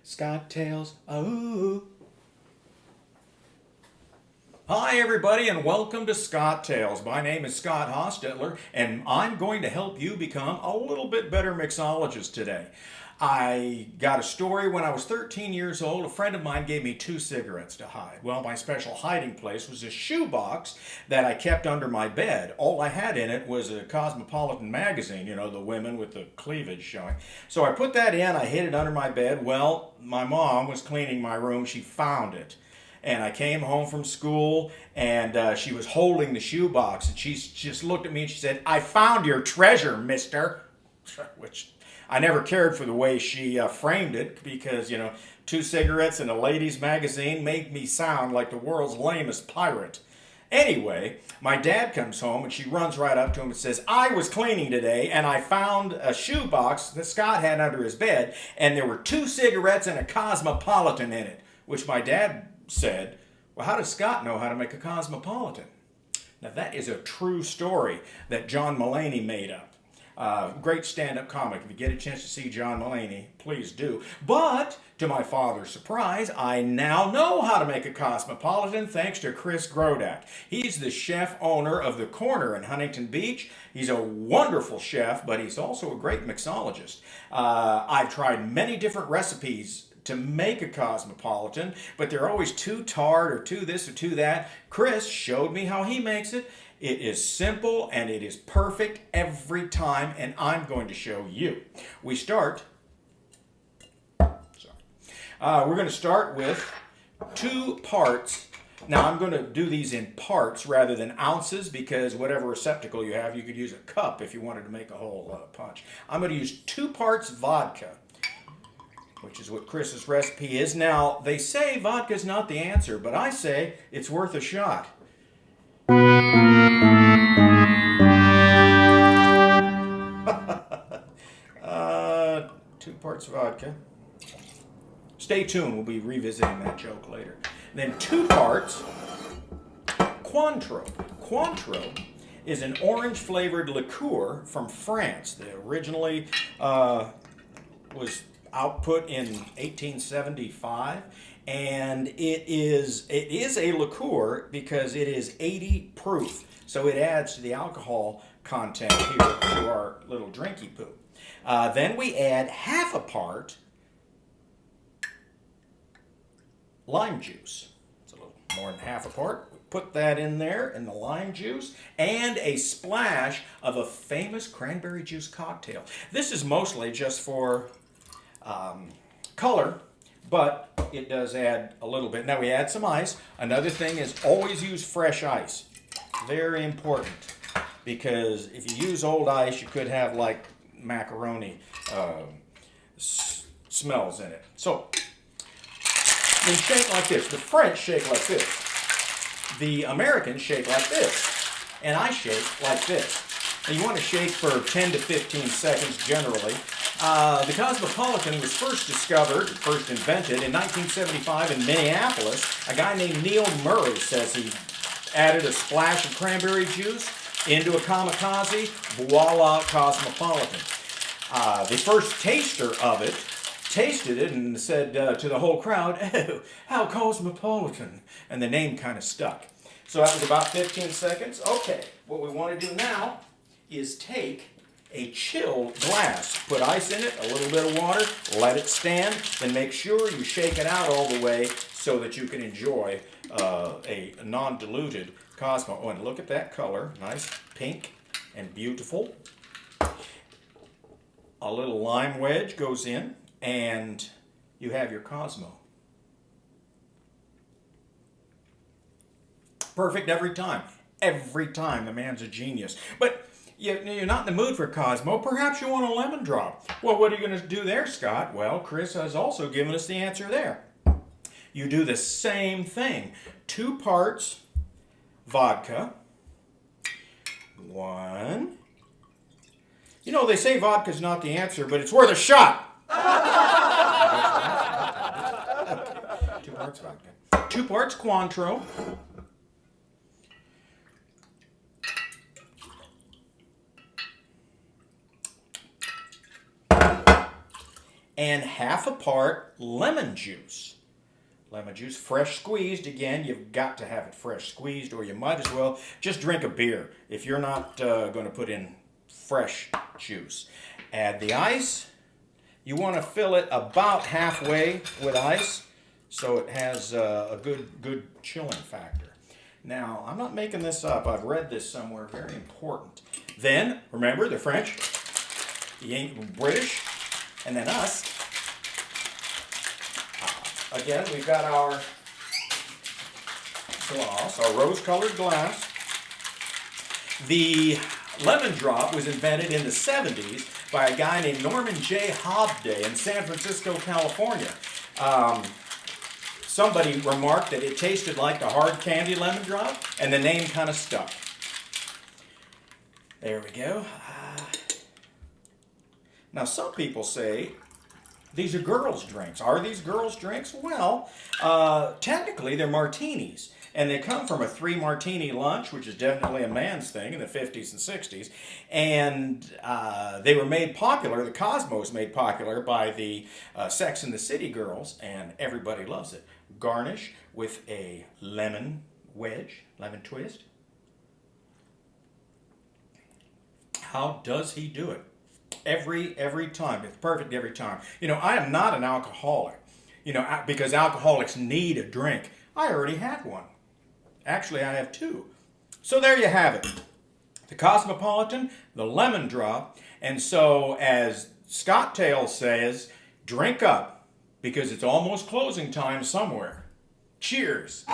Scottails, oh. Hi everybody and welcome to Scottails. My name is Scott Hostetler and I'm going to help you become a little bit better mixologist today. I got a story when I was 13 years old. A friend of mine gave me 2 cigarettes to hide. Well, my special hiding place was a shoebox that I kept under my bed. All I had in it was a Cosmopolitan magazine, you know, the women with the cleavage showing. So I put that in, I hid it under my bed. Well, my mom was cleaning my room. She found it. And I came home from school and she was holding the shoebox and she just looked at me and she said, "I found your treasure, mister." Which I never cared for the way she framed it because, you know, 2 cigarettes and a ladies' magazine made me sound like the world's lamest pirate. Anyway, my dad comes home and she runs right up to him and says, "I was cleaning today and I found a shoebox that Scott had under his bed and there were 2 cigarettes and a Cosmopolitan in it," which my dad said, "Well, how does Scott know how to make a Cosmopolitan?" Now, that is a true story that John Mulaney made up. Great stand-up comic. If you get a chance to see John Mulaney, please do. But, to my father's surprise, I now know how to make a Cosmopolitan thanks to Chris Grodach. He's the chef owner of The Corner in Huntington Beach. He's a wonderful chef, but he's also a great mixologist. I've tried many different recipes to make a Cosmopolitan, but they're always too tart or too this or too that. Chris showed me how he makes it. It is simple and it is perfect every time, and I'm going to show you. We're going to start with 2 parts. Now I'm going to do these in parts rather than ounces because whatever receptacle you have, you could use a cup if you wanted to make a whole punch. I'm going to use 2 parts vodka, which is what Chris's recipe is. Now, they say vodka's not the answer, but I say it's worth a shot. 2 parts vodka. Stay tuned, we'll be revisiting that joke later. Then 2 parts Cointreau. Cointreau is an orange-flavored liqueur from France that originally was output in 1875, and it is a liqueur because it is 80 proof, so it adds to the alcohol content here to our little drinky poo. Then we add half a part lime juice. It's a little more than half a part. We put that in there in the lime juice and a splash of a famous cranberry juice cocktail. This is mostly just for color, but it does add a little bit. Now we add some ice. Another thing is always use fresh ice. Very important, because if you use old ice, you could have like macaroni smells in it. So then shake like this. The French shake like this. The Americans shake like this. And I shake like this. Now you want to shake for 10 to 15 seconds generally. The Cosmopolitan was first invented in 1975 in Minneapolis. A guy named Neil Murray says he added a splash of cranberry juice into a kamikaze. Voila, Cosmopolitan. The first taster of it tasted it and said to the whole crowd, "Oh, how cosmopolitan." And the name kind of stuck. So that was about 15 seconds. Okay, what we want to do now is take a chilled glass, put ice in it, a little bit of water, let it stand, then make sure you shake it out all the way so that you can enjoy a non-diluted Cosmo. Oh, and look at that color, nice pink and beautiful. A little lime wedge goes in, and you have your Cosmo. Perfect every time. Every time. The man's a genius. But you're not in the mood for Cosmo. Perhaps you want a Lemondrop. Well, what are you going to do there, Scott? Well, Chris has also given us the answer there. You do the same thing. 2 parts vodka. 1. You know, they say vodka's not the answer, but it's worth a shot. 2 parts vodka. 2 parts Cointreau. and half a part lemon juice. Lemon juice, fresh squeezed. Again, you've got to have it fresh squeezed, or you might as well just drink a beer if you're not going to put in fresh juice. Add the ice. You want to fill it about halfway with ice so it has a good chilling factor. Now, I'm not making this up. I've read this somewhere. Very important. Then, remember, the French, the British, and then us. Again, we've got our glass, our rose-colored glass. The Lemondrop was invented in the 70s by a guy named Norman J. Hobday in San Francisco, California. Somebody remarked that it tasted like the hard candy lemon drop, and the name kind of stuck. There we go. Now, some people say these are girls' drinks. Are these girls' drinks? Well, technically they're martinis. And they come from a 3-martini lunch, which is definitely a man's thing in the 50s and 60s. And they were made popular, the Cosmo was made popular by the Sex and the City girls, and everybody loves it. Garnish with a lemon wedge, lemon twist. How does he do it? Every time. It's perfect every time. You know, I am not an alcoholic, you know, because alcoholics need a drink. I already had one. Actually, I have 2. So there you have it. The Cosmopolitan, the Lemondrop, and so as Scottails says, drink up because it's almost closing time somewhere. Cheers.